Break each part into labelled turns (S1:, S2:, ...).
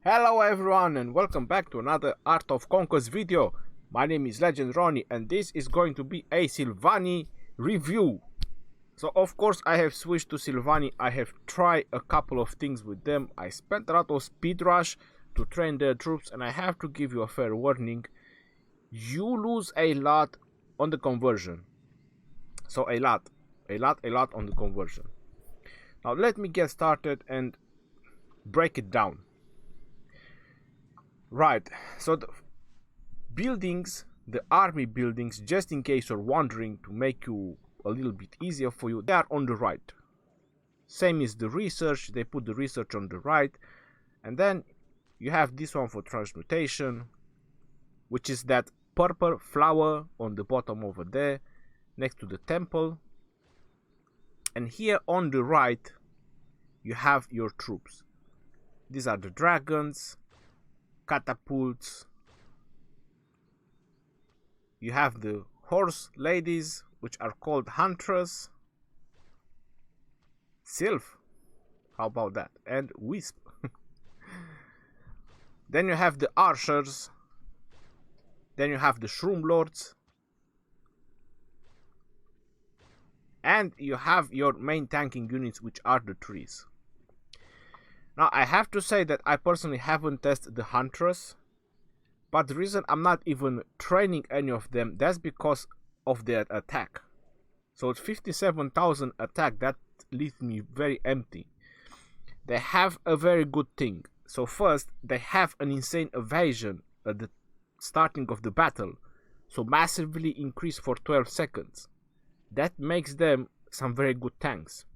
S1: Hello everyone and welcome back to another Art of Conquest video. My name is Legend Ronnie and this is going to be a Silvani review. So of course I have switched to Silvani. I have tried a couple of things with them. I spent a lot of speed rush to train their troops, and I have to give you a fair warning. You lose a lot on the conversion. So a lot on the conversion. Now let me get started and break it down. Right, so the buildings, the army buildings, just in case you're wondering, to make you a little bit easier for you, they are on the right. Same as the research, they put the research on the right. And then you have this one for transmutation, which is that purple flower on the bottom over there, next to the temple. And here on the right, you have your troops. These are the dragons, catapults. You have the horse ladies, which are called hunters. Sylph, how about that? And wisp. Then you have the archers. Then you have the shroom lords. And you have your main tanking units, which are the trees. Now I have to say that I personally haven't tested the hunters, but the reason I'm not even training any of them, that's because of their attack. So it's 57,000 attack, that leaves me very empty. They have a very good thing. So first, they have an insane evasion at the starting of the battle, so massively increased for 12 seconds. That makes them some very good tanks.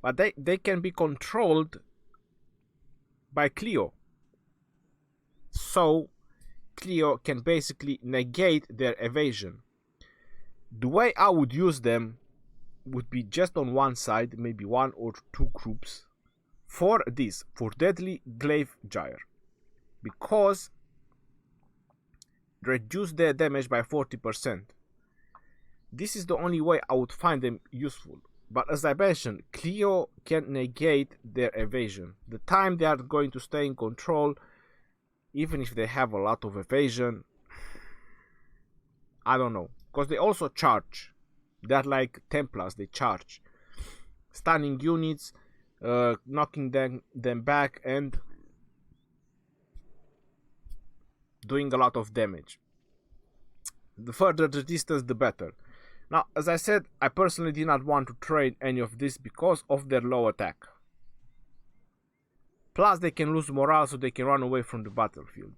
S1: But they can be controlled by Cleo. So Cleo can basically negate their evasion. The way I would use them would be just on one side, maybe one or two groups, for this, for Deadly Glaive Gyre, because reduce their damage by 40%. This is the only way I would find them useful. But as I mentioned, Cleo can negate their evasion. The time they are going to stay in control, even if they have a lot of evasion, I don't know. Because they also charge. They're like Templars, they charge. Stunning units, knocking them back and doing a lot of damage. The further the distance, the better. Now, as I said, I personally did not want to train any of this because of their low attack. Plus, they can lose morale, so they can run away from the battlefield.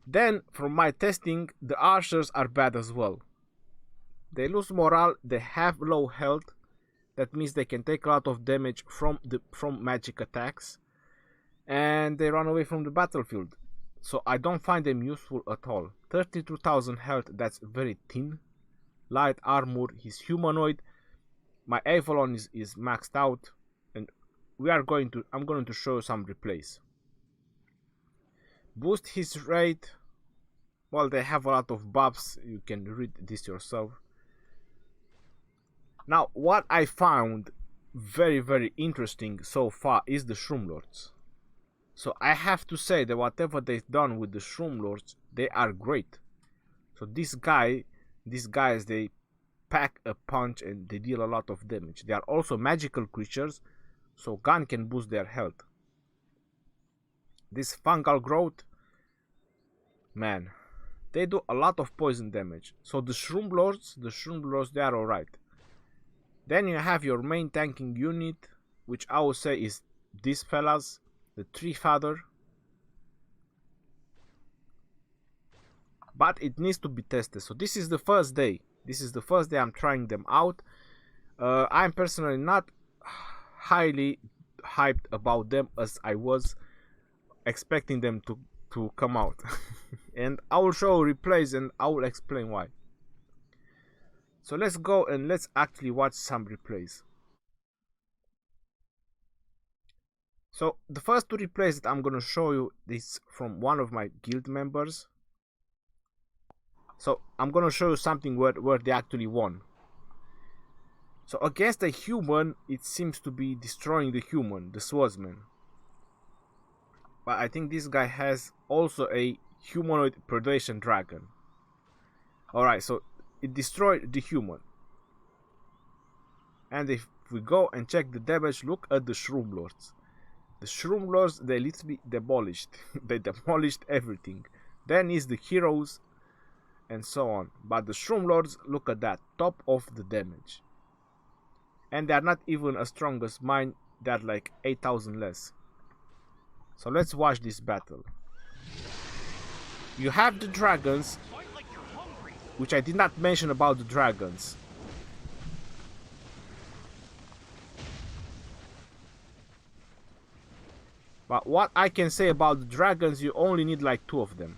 S1: Then, from my testing, the archers are bad as well. They lose morale, they have low health. That means they can take a lot of damage from magic attacks. And they run away from the battlefield. So I don't find them useful at all. 32,000 health, that's very thin. Light armor, he's humanoid. My Avalon is maxed out, and I'm going to show some replays. Boost his rate. Well, they have a lot of buffs, you can read this yourself. Now, what I found very, very interesting so far is the Shroom Lords. So I have to say that whatever they've done with the Shroom Lords, they are great. So these guys, they pack a punch and they deal a lot of damage. They are also magical creatures, so gun can boost their health. This fungal growth, man, they do a lot of poison damage. So the Shroom Lords, they are alright. Then you have your main tanking unit, which I would say is these fellas, the Tree Father. But it needs to be tested. So this is the first day. I'm trying them out. I'm personally not highly hyped about them as I was expecting them to come out. And I will show replays and I will explain why. So let's go and let's actually watch some replays. So the first two replays that I'm gonna show you is from one of my guild members. So I'm gonna show you something where they actually won. So against a human, it seems to be destroying the human, the swordsman. But I think this guy has also a humanoid predation dragon. Alright, so it destroyed the human. And if we go and check the damage, look at the Shroom Lords. The Shroom Lords, they literally demolished. They demolished everything. Then is the heroes and so on. But the Shroom Lords, look at that, top of the damage. And they are not even as strong as mine, they're like 8,000 less. So let's watch this battle. You have the dragons, which I did not mention about the dragons. But what I can say about the dragons, you only need like 2 of them.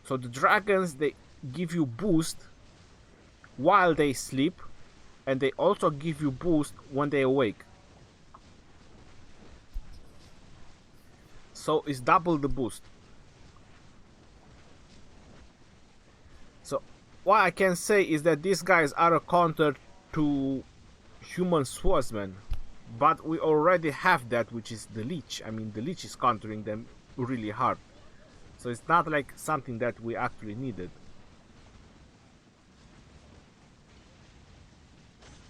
S1: So the dragons, they give you boost while they sleep, and they also give you boost when they awake. So it's double the boost. So what I can say is that these guys are a counter to human swordsmen, but we already have that, which is the leech. I mean, the leech is countering them really hard, so it's not like something that we actually needed.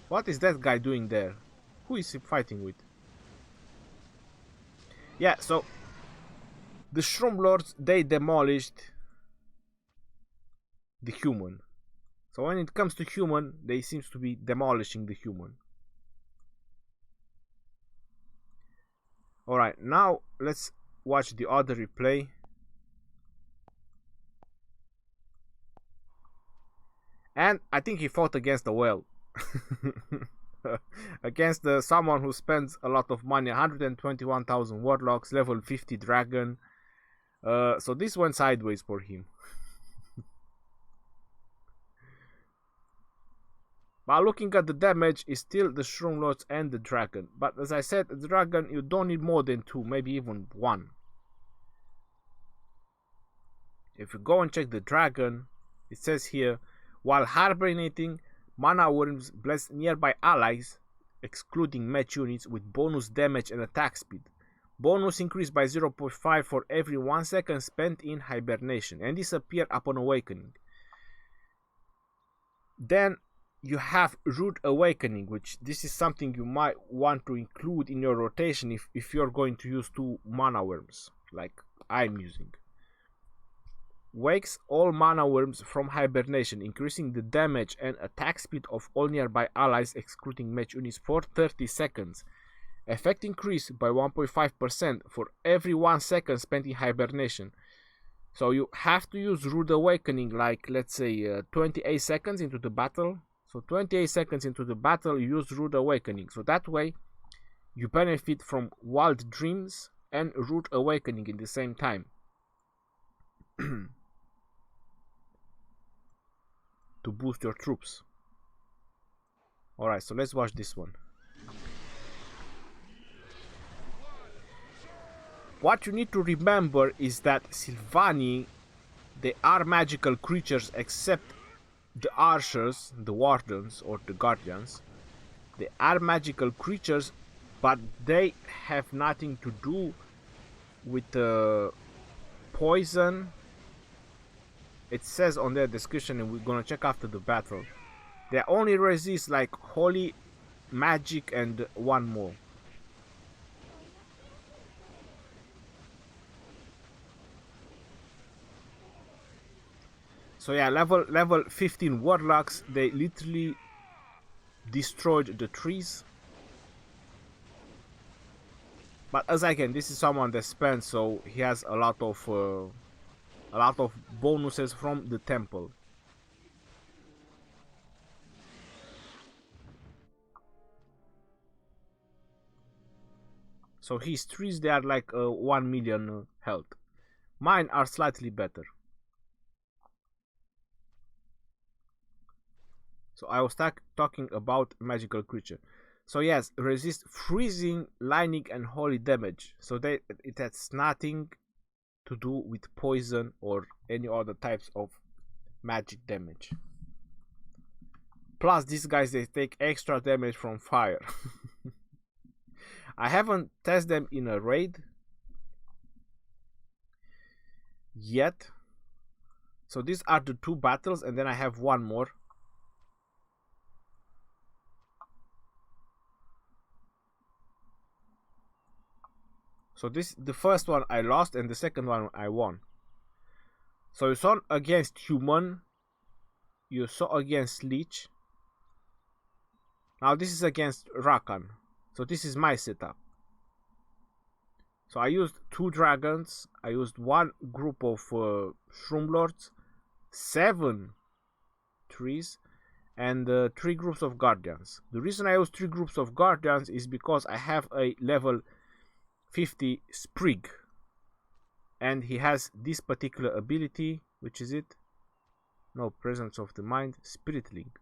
S1: What is that guy doing there? Who is he fighting with? Yeah, so the Shroom Lords, they demolished the human. So when it comes to human, they seem to be demolishing the human. Alright, now let's watch the other replay. And I think he fought against a whale. Against someone who spends a lot of money. 121,000 warlocks, level 50 dragon. So this went sideways for him. But looking at the damage, is still the Shroom Lords and the dragon. But as I said, the dragon, you don't need more than 2, maybe even 1. If you go and check the dragon, it says here, while hibernating, mana worms bless nearby allies, excluding match units, with bonus damage and attack speed. Bonus increased by 0.5 for every 1 second spent in hibernation, and disappear upon awakening. Then you have Rude Awakening, which this is something you might want to include in your rotation if you're going to use 2 mana worms, like I'm using. Wakes all mana worms from hibernation, increasing the damage and attack speed of all nearby allies, excluding match units, for 30 seconds. Effect increased by 1.5% for every 1 second spent in hibernation. So you have to use Rude Awakening, like let's say 28 seconds into the battle. So 28 seconds into the battle, you use Rude Awakening. So that way, you benefit from Wild Dreams and Rude Awakening in the same time. To boost your troops. Alright, so let's watch this one. What you need to remember is that Silvani, they are magical creatures except the archers, the wardens or the guardians. They are magical creatures, but they have nothing to do with poison. It says on their description, and we're gonna check after the battle, they only resist like holy magic and 1 more. So yeah, level 15 warlocks, they literally destroyed the trees. But as again, this is someone that spends, so he has a lot of bonuses from the temple. So his trees, they are like 1 million health. Mine are slightly better. So I was talking about magical creature. So yes, resist freezing, lightning, and holy damage. So it has nothing to do with poison or any other types of magic damage. Plus, these guys, they take extra damage from fire. I haven't tested them in a raid, yet. So these are the 2 battles, and then I have one more. So the first one I lost, and the second one I won. So you saw against human, you saw against Leech. Now this is against Rakan. So this is my setup. So I used 2 dragons, I used 1 group of Shroom Lords, 7 trees, and 3 groups of guardians. The reason I use 3 groups of guardians is because I have a level 50 Sprig, and he has this particular ability, which is it? No, Presence of the Mind, Spirit Link.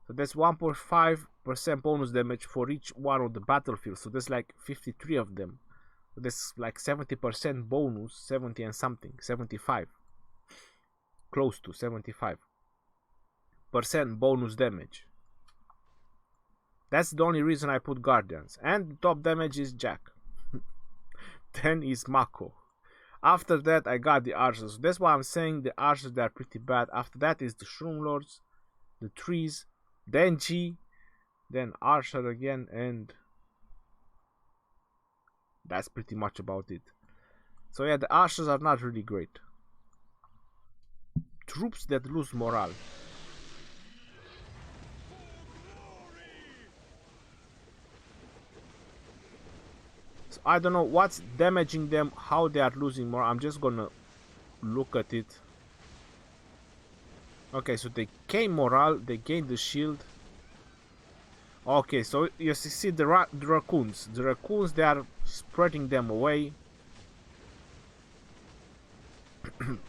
S1: So that's 1.5% bonus damage for each one on the battlefield. So there's like 53 of them. So that's like 70% bonus, 70 and something, 75. Close to 75% bonus damage. That's the only reason I put Guardians. And the top damage is Jack. Then is Mako. After that I got the Archers. So that's why I'm saying the Archers, they are pretty bad. After that is the Shroom Lords, the trees, then G, then Archer again, and that's pretty much about it. So yeah, the Archers are not really great. Troops that lose morale. So I don't know what's damaging them, how they are losing more. I'm just gonna look at it. Okay, so they gain morale, they gain the shield. Okay, so you see the raccoons. The raccoons, they are spreading them away.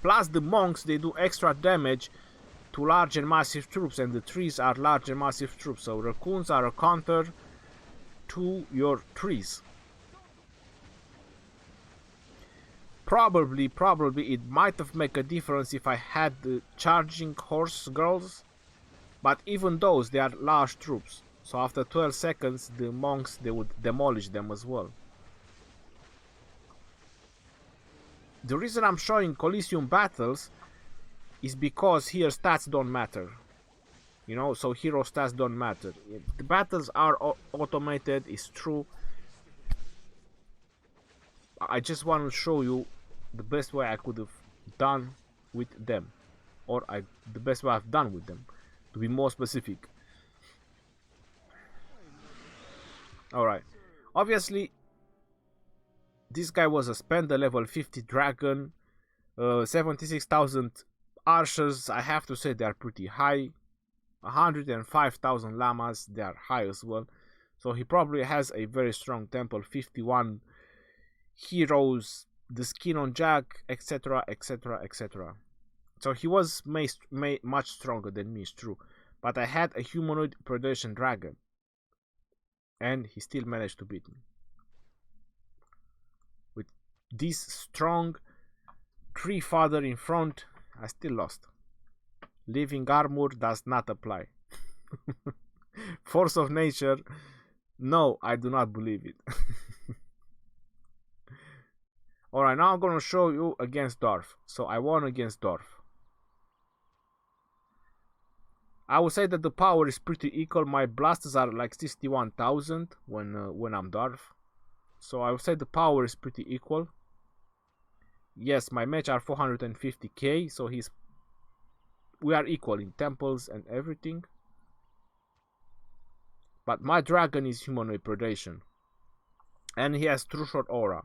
S1: Plus the monks, they do extra damage to large and massive troops, and the trees are large and massive troops. So raccoons are a counter to your trees. Probably it might have made a difference if I had the charging horse girls, but even those, they are large troops. So after 12 seconds, the monks, they would demolish them as well. The reason I'm showing Coliseum battles is because here stats don't matter. You know, so hero stats don't matter. The battles are automated, it's true. I just want to show you the best way I could have done with them. Or the best way I've done with them, to be more specific. Alright. Obviously, this guy was a spender, level 50 dragon, 76,000 archers. I have to say they are pretty high. 105,000 llamas, they are high as well. So he probably has a very strong temple, 51 heroes, the skin on Jack, etc, etc, etc. So he was much stronger than me, it's true. But I had a humanoid predation dragon, and he still managed to beat me. With this strong tree father in front, I still lost. Living armor does not apply. Force of nature, no, I do not believe it. Alright, now I'm gonna show you against Dorf. So I won against Dorf. I would say that the power is pretty equal. My blasters are like 61,000 when I'm Dorf. So I would say the power is pretty equal. Yes, my match are 450k, so we are equal in temples and everything. But my dragon is humanoid predation, and he has true short aura,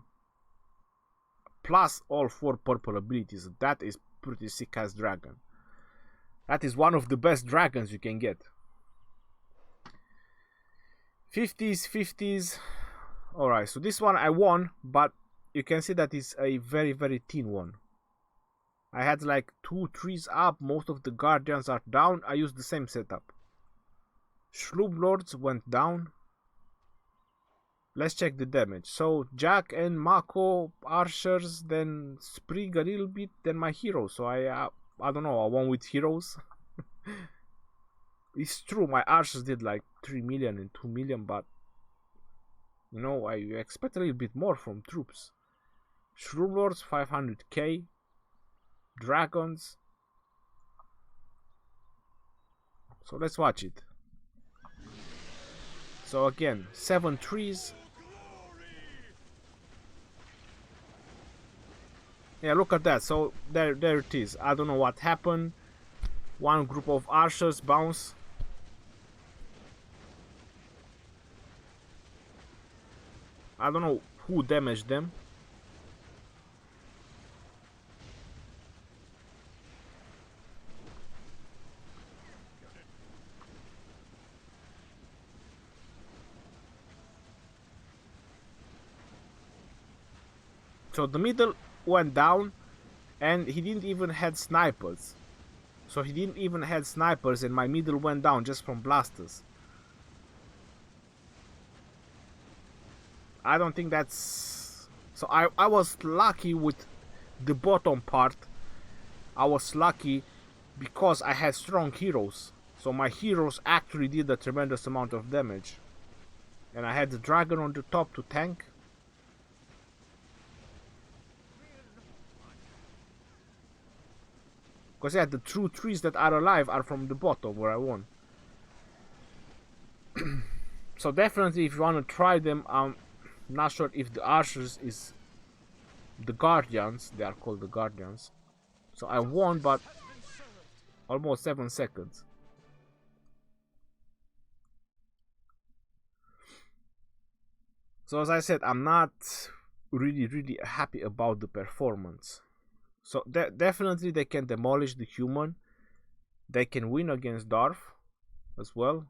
S1: plus all 4 purple abilities. That is pretty sick as dragon. That is one of the best dragons you can get. 50s. Alright, so this one I won, but you can see that it's a very, very thin one. I had like 2 trees up, most of the guardians are down. I used the same setup. Shroom Lords went down. Let's check the damage. So Jack and Mako archers, then Sprig a little bit, then my hero. So I don't know, I won with heroes. It's true, my archers did like 3 million and 2 million, but you know, I expect a little bit more from troops. Shroom Lords 500k. dragons. So let's watch it. So again, 7 trees. Yeah, look at that. So there it is. I don't know what happened. One group of archers bounce. I don't know who damaged them. So the middle went down, and he didn't even had snipers. So he didn't even had snipers, and my middle went down just from blasters. I don't think that's... So I was lucky with the bottom part. I was lucky because I had strong heroes. So my heroes actually did a tremendous amount of damage. And I had the dragon on the top to tank. Because yeah, the true trees that are alive are from the bottom where I won. So definitely if you want to try them, I'm not sure if the archers is the guardians. They are called the guardians. So I won, but almost 7 seconds. So as I said, I'm not really happy about the performance. So definitely they can demolish the human. They can win against Darth as well.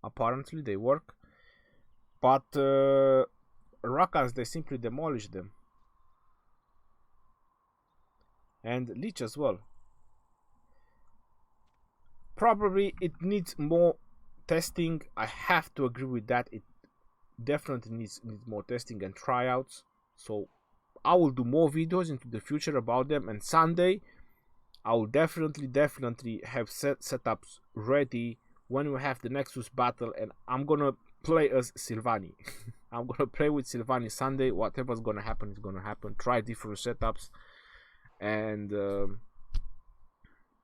S1: Apparently they work. But Rakas, they simply demolish them. And Leech as well. Probably it needs more testing. I have to agree with that. It definitely needs more testing and tryouts. So I will do more videos into the future about them. And Sunday, I will definitely have setups ready when we have the Nexus battle. And I'm gonna play as Silvani. I'm gonna play with Silvani Sunday. Whatever's gonna happen is gonna happen. Try different setups and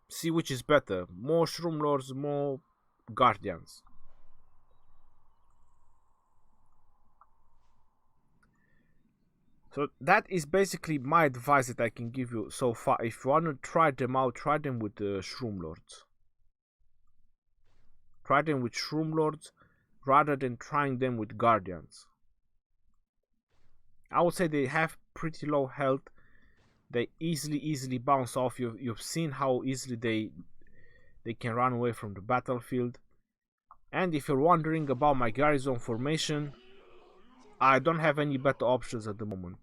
S1: see which is better. More Shroom Lords, more Guardians. So that is basically my advice that I can give you so far. If you want to try them out, try them with the Shroom Lords. Try them with Shroom Lords rather than trying them with Guardians. I would say they have pretty low health. They easily bounce off. You've seen how easily they can run away from the battlefield. And if you're wondering about my Garrison formation, I don't have any better options at the moment.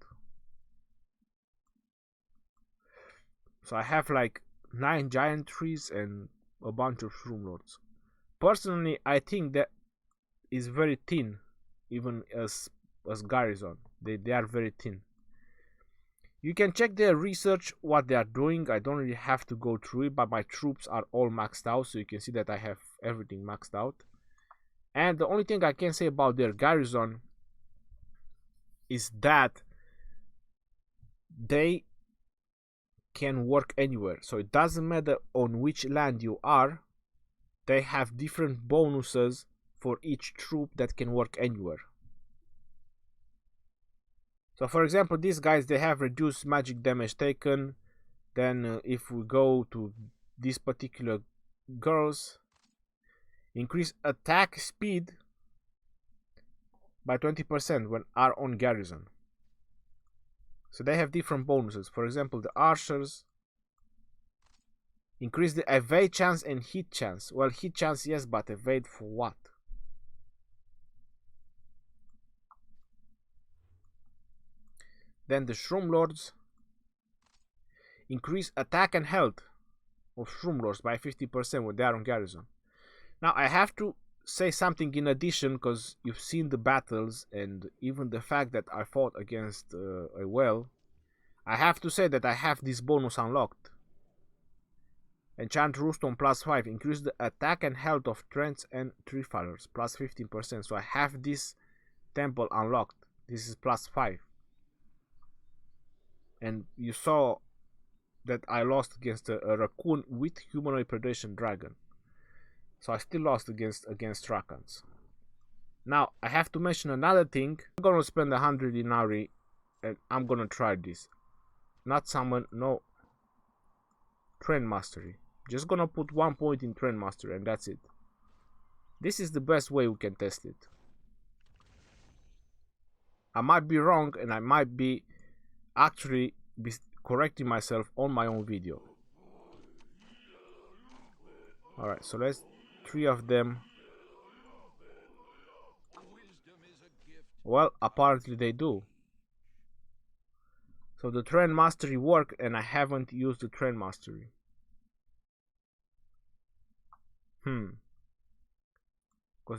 S1: So I have like 9 giant trees and a bunch of Shroom Lords. Personally, I think that is very thin, even as Garrison. They are very thin. You can check their research, what they are doing. I don't really have to go through it, but my troops are all maxed out, so you can see that I have everything maxed out. And the only thing I can say about their Garrison is that they can work anywhere. So it doesn't matter on which land you are, they have different bonuses for each troop that can work anywhere. So for example, these guys, they have reduced magic damage taken. Then if we go to these particular girls, increase attack speed by 20% when are on Garrison. So they have different bonuses. For example, the archers increase the evade chance and hit chance. Well, hit chance yes, but evade for what? Then the Shroom Lords increase attack and health of Shroom Lords by 50% when they are on Garrison. Now I have to say something in addition, because you've seen the battles and even the fact that I fought against a whale. I have to say that I have this bonus unlocked. Enchant Roost on +5. Increase the attack and health of Trents and Tree Fallers plus 15%. So I have this temple unlocked. This is +5. and you saw that I lost against a raccoon with humanoid predation dragon. So I still lost against Rakans. Now I have to mention another thing. I'm gonna spend 100 Inari and I'm gonna try this. Not summon, no. Trend Mastery. Just gonna put 1 point in Trend Mastery and that's it. This is the best way we can test it. I might be wrong and I might be actually correcting myself on my own video. Alright, so let's 3 of them. Well, apparently they do. So the Trend Mastery worked and I haven't used the Trend Mastery. Because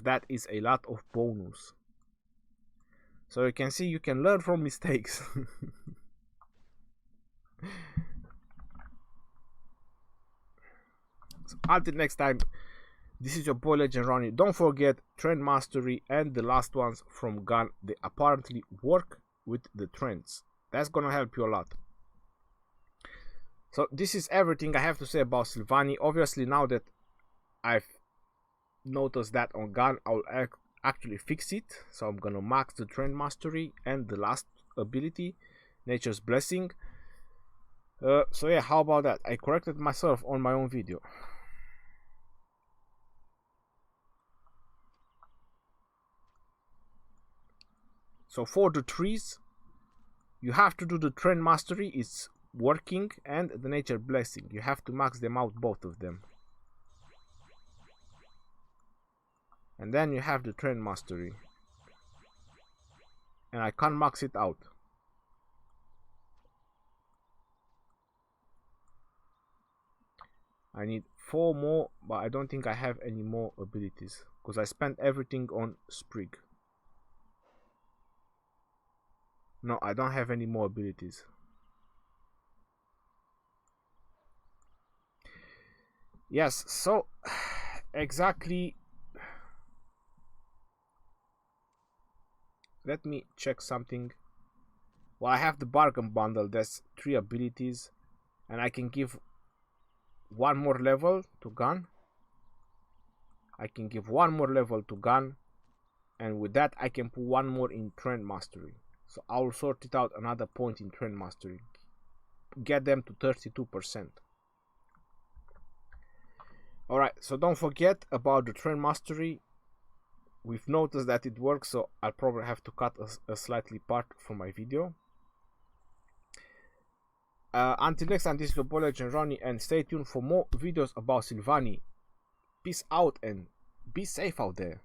S1: that is a lot of bonus. So you can see you can learn from mistakes. So until next time, this is your boy Legend Ronnie. Don't forget Trend Mastery and the last ones from Gun. They apparently work with the trends. That's gonna help you a lot. So this is everything I have to say about Silvani. Obviously now that I've noticed that on Gun, I'll actually fix it. So I'm gonna max the Trend Mastery and the last ability, Nature's Blessing. So yeah, how about that? I corrected myself on my own video. So for the trees, you have to do the Trend Mastery, it's working, and the Nature Blessing. You have to max them out, both of them. And then you have the Trend Mastery. And I can't max it out. I need 4 more, but I don't think I have any more abilities. Because I spent everything on Sprig. No, I don't have any more abilities. Yes, so exactly. Let me check something. Well, I have the bargain bundle. That's 3 abilities, and I can give 1 more level to Gun. I can give 1 more level to Gun, and with that I can put 1 more in Trend Mastery. So I'll sort it out another point in Trend Mastery. Get them to 32%. Alright, so don't forget about the Trend Mastery. We've noticed that it works, so I'll probably have to cut a slightly part from my video. Until next time, this is your boy Legend Ronnie, and stay tuned for more videos about Silvani. Peace out and be safe out there.